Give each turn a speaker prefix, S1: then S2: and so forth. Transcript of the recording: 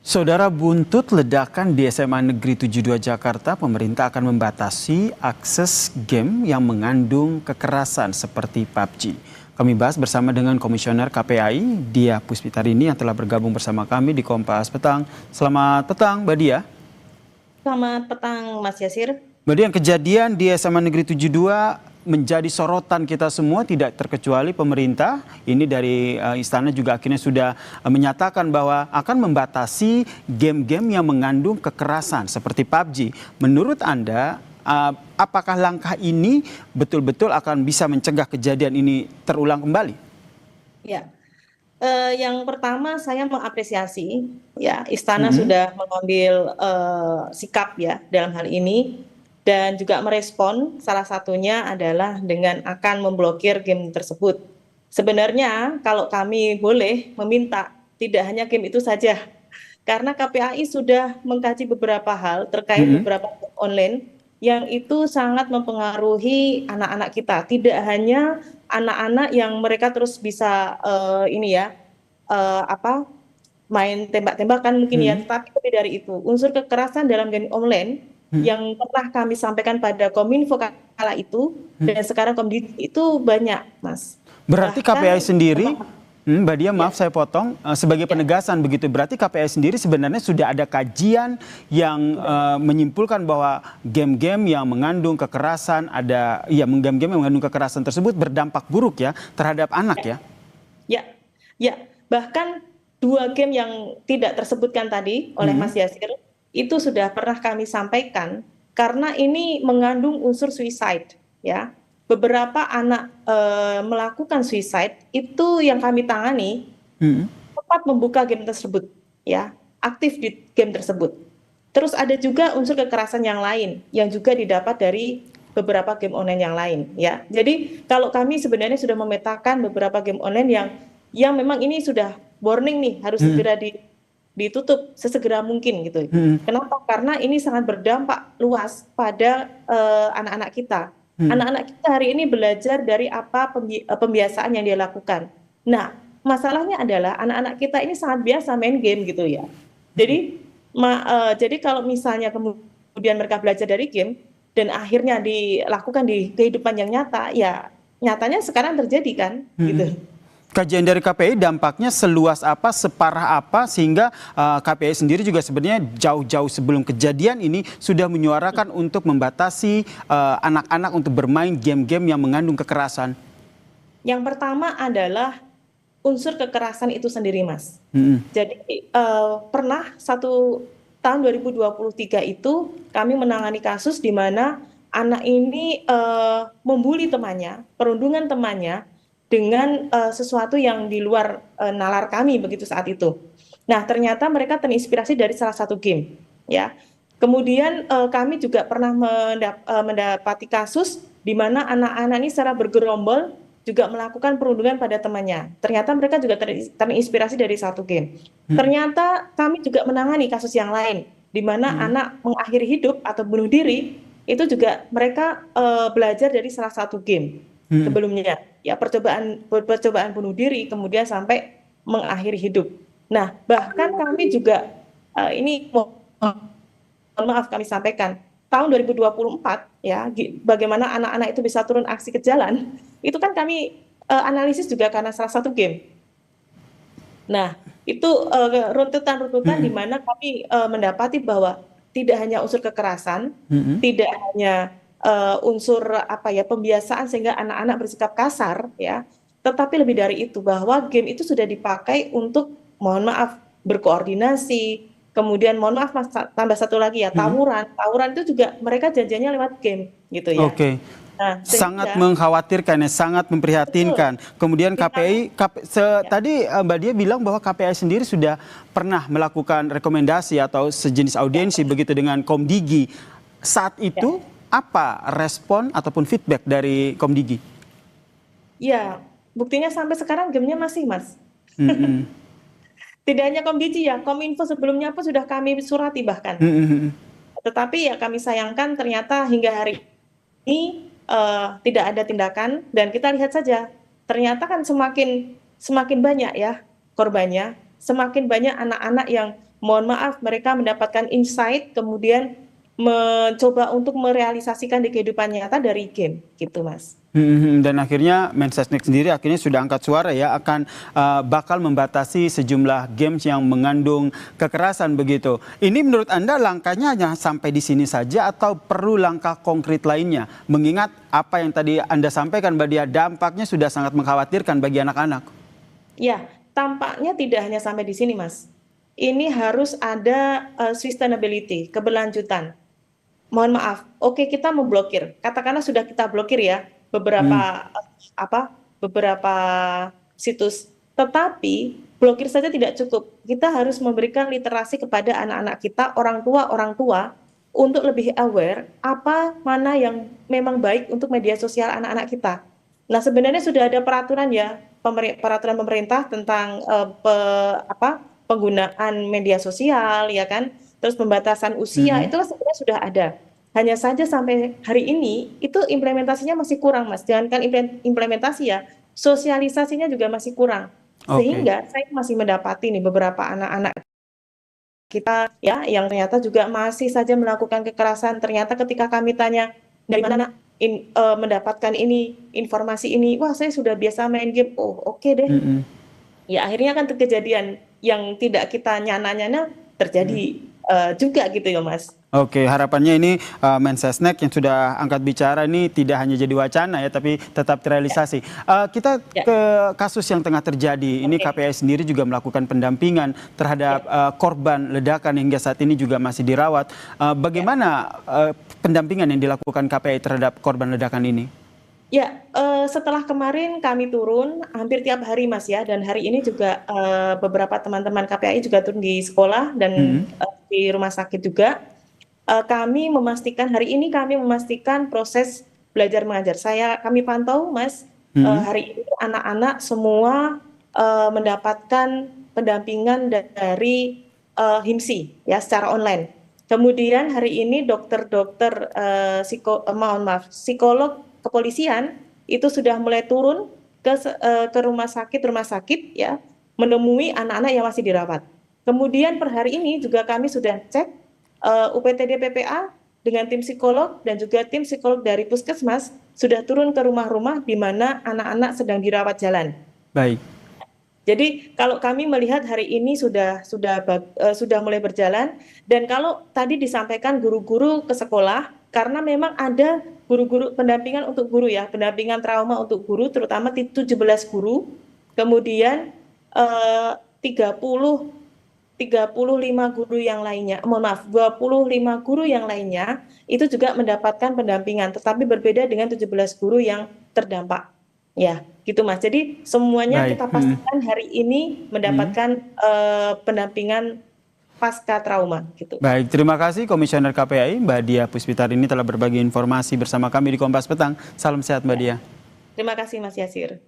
S1: Saudara, buntut ledakan di SMA Negeri 72 Jakarta, pemerintah akan membatasi akses game yang mengandung kekerasan seperti PUBG. Kami bahas bersama dengan Komisioner KPAI, Dia Puspitarini yang telah bergabung bersama kami di Kompas Petang. Selamat petang, Mbak Dia.
S2: Selamat petang, Mas Yasir.
S1: Mbak Dia, kejadian di SMA Negeri 72 menjadi sorotan kita semua, tidak terkecuali pemerintah. Ini dari istana juga akhirnya sudah menyatakan bahwa akan membatasi game-game yang mengandung kekerasan seperti PUBG. Menurut Anda, apakah langkah ini betul-betul akan bisa mencegah kejadian ini terulang kembali?
S2: Ya, yang pertama saya mengapresiasi ya istana sudah mengambil sikap ya dalam hal ini dan juga merespon, salah satunya adalah dengan akan memblokir game tersebut. Sebenarnya kalau kami boleh meminta, tidak hanya game itu saja, karena KPAI sudah mengkaji beberapa hal terkait beberapa game online yang itu sangat mempengaruhi anak-anak kita. Tidak hanya anak-anak yang mereka terus bisa ini ya main tembak-tembakan mungkin ya, tetapi lebih dari itu unsur kekerasan dalam game online yang pernah kami sampaikan pada Kominfo kala itu dan sekarang Komditi itu banyak, Mas.
S1: Berarti KPAI
S2: Bahkan
S1: sendiri, Mbak Dia, maaf saya potong, sebagai
S2: ya,
S1: penegasan begitu, berarti KPAI sendiri sebenarnya sudah ada kajian yang menyimpulkan bahwa game-game yang mengandung kekerasan, game-game yang mengandung kekerasan tersebut berdampak buruk ya terhadap anak ya?
S2: ya, ya. Bahkan dua game yang tidak tersebutkan tadi oleh Mas Yasir itu sudah pernah kami sampaikan karena ini mengandung unsur suicide ya. Beberapa anak melakukan suicide itu yang kami tangani tepat membuka game tersebut ya, aktif di game tersebut. Terus ada juga unsur kekerasan yang lain yang juga didapat dari beberapa game online yang lain ya. Jadi kalau kami sebenarnya sudah memetakan beberapa game online yang memang ini sudah warning nih harus segera ditutup sesegera mungkin gitu. Kenapa? Karena ini sangat berdampak luas pada anak-anak kita. Anak-anak kita hari ini belajar dari apa pembiasaan yang dia lakukan. Nah, masalahnya adalah anak-anak kita ini sangat biasa main game gitu ya. Jadi jadi kalau misalnya kemudian mereka belajar dari game dan akhirnya dilakukan di kehidupan yang nyata, ya nyatanya sekarang terjadi kan gitu.
S1: Kajian dari KPI dampaknya seluas apa, separah apa, sehingga KPI sendiri juga sebenarnya jauh-jauh sebelum kejadian ini sudah menyuarakan untuk membatasi anak-anak untuk bermain game-game yang mengandung kekerasan.
S2: Yang pertama adalah unsur kekerasan itu sendiri, Mas. Jadi pernah tahun 2023 itu kami menangani kasus di mana anak ini membuli temannya, perundungan temannya dengan sesuatu yang di luar nalar kami begitu saat itu. Nah, ternyata mereka terinspirasi dari salah satu game, ya. Kemudian kami juga pernah mendapati kasus di mana anak-anak ini secara bergerombol juga melakukan perundungan pada temannya. Ternyata mereka juga terinspirasi dari satu game. Ternyata kami juga menangani kasus yang lain, di mana anak mengakhiri hidup atau bunuh diri, itu juga mereka belajar dari salah satu game sebelumnya. Ya, percobaan bunuh diri, kemudian sampai mengakhiri hidup. Nah, bahkan kami juga, ini mohon maaf kami sampaikan, tahun 2024 ya, bagaimana anak-anak itu bisa turun aksi ke jalan, itu kan kami analisis juga karena salah satu game. Nah, itu runtutan-runtutan di mana kami mendapati bahwa tidak hanya unsur kekerasan, tidak hanya unsur pembiasaan sehingga anak-anak bersikap kasar ya, tetapi lebih dari itu bahwa game itu sudah dipakai untuk, mohon maaf, berkoordinasi. Kemudian mohon maaf Mas, tambah satu lagi ya, tawuran itu juga mereka janjiannya lewat game gitu ya.
S1: Oke.
S2: Nah,
S1: Sangat
S2: sehingga
S1: mengkhawatirkan ya, sangat memprihatinkan. Kemudian
S2: kita
S1: KPI, tadi Mbak Dia bilang bahwa KPI sendiri sudah pernah melakukan rekomendasi atau sejenis audiensi begitu dengan Komdigi. Saat itu apa respon ataupun feedback dari Komdigi?
S2: ya, buktinya sampai sekarang gamenya masih, Mas. Tidak hanya Komdigi ya, Kominfo sebelumnya pun sudah kami surati bahkan. Tetapi ya kami sayangkan ternyata hingga hari ini tidak ada tindakan dan kita lihat saja ternyata kan semakin banyak ya korbannya, semakin banyak anak-anak yang mohon maaf mereka mendapatkan insight kemudian mencoba untuk merealisasikan di kehidupan nyata dari game gitu Mas.
S1: Dan akhirnya Mensesnek sendiri akhirnya sudah angkat suara ya akan bakal membatasi sejumlah games yang mengandung kekerasan begitu. Ini menurut Anda langkahnya hanya sampai di sini saja atau perlu langkah konkret lainnya? Mengingat apa yang tadi Anda sampaikan Mbak Dia, dampaknya sudah sangat mengkhawatirkan bagi anak-anak.
S2: Ya, tampaknya tidak hanya sampai di sini Mas. Ini harus ada sustainability, keberlanjutan. Mohon maaf, oke kita memblokir. Katakanlah sudah kita blokir ya beberapa situs. Tetapi blokir saja tidak cukup. Kita harus memberikan literasi kepada anak-anak kita, orang tua untuk lebih aware apa mana yang memang baik untuk media sosial anak-anak kita. Nah, sebenarnya sudah ada peraturan ya, peraturan pemerintah tentang penggunaan media sosial ya kan. Terus pembatasan usia itu sebenarnya sudah ada. Hanya saja sampai hari ini itu implementasinya masih kurang Mas. Jangankan implementasi ya, sosialisasinya juga masih kurang. Sehingga saya masih mendapati nih beberapa anak-anak kita ya yang ternyata juga masih saja melakukan kekerasan. Ternyata ketika kami tanya dari mana mendapatkan ini informasi ini, wah saya sudah biasa main game. Oh oke deh. Ya akhirnya kan kejadian yang tidak kita nyana-nyana terjadi juga gitu ya Mas.
S1: Oke, harapannya ini Mensesnek yang sudah angkat bicara ini tidak hanya jadi wacana ya, tapi tetap terrealisasi. Kita ke kasus yang tengah terjadi. Ini KPAI sendiri juga melakukan pendampingan terhadap korban ledakan hingga saat ini juga masih dirawat. Bagaimana pendampingan yang dilakukan KPAI terhadap korban ledakan ini?
S2: Ya, setelah kemarin kami turun hampir tiap hari Mas ya, dan hari ini juga beberapa teman-teman KPAI juga turun di sekolah dan di rumah sakit juga. Kami memastikan hari ini proses belajar mengajar. Kami pantau Mas, hari ini anak-anak semua mendapatkan pendampingan dari HIMSI ya secara online. Kemudian hari ini dokter-dokter psikolog kepolisian itu sudah mulai turun ke rumah sakit ya, menemui anak-anak yang masih dirawat. Kemudian per hari ini juga kami sudah cek UPTD PPA dengan tim psikolog dan juga tim psikolog dari Puskesmas sudah turun ke rumah-rumah di mana anak-anak sedang dirawat jalan.
S1: Baik.
S2: Jadi kalau kami melihat hari ini sudah mulai berjalan, dan kalau tadi disampaikan guru-guru ke sekolah, karena memang ada guru-guru pendampingan untuk guru ya, pendampingan trauma untuk guru, terutama 17 guru, kemudian 35 guru yang lainnya, 25 guru yang lainnya itu juga mendapatkan pendampingan, tetapi berbeda dengan 17 guru yang terdampak. Ya, gitu Mas. Jadi semuanya kita pastikan hari ini mendapatkan pendampingan pasca trauma gitu.
S1: Baik, terima kasih Komisioner KPAI Mbak Dia Puspitarini telah berbagi informasi bersama kami di Kompas Petang. Salam sehat Mbak Dia.
S2: Terima kasih Mas Yasir.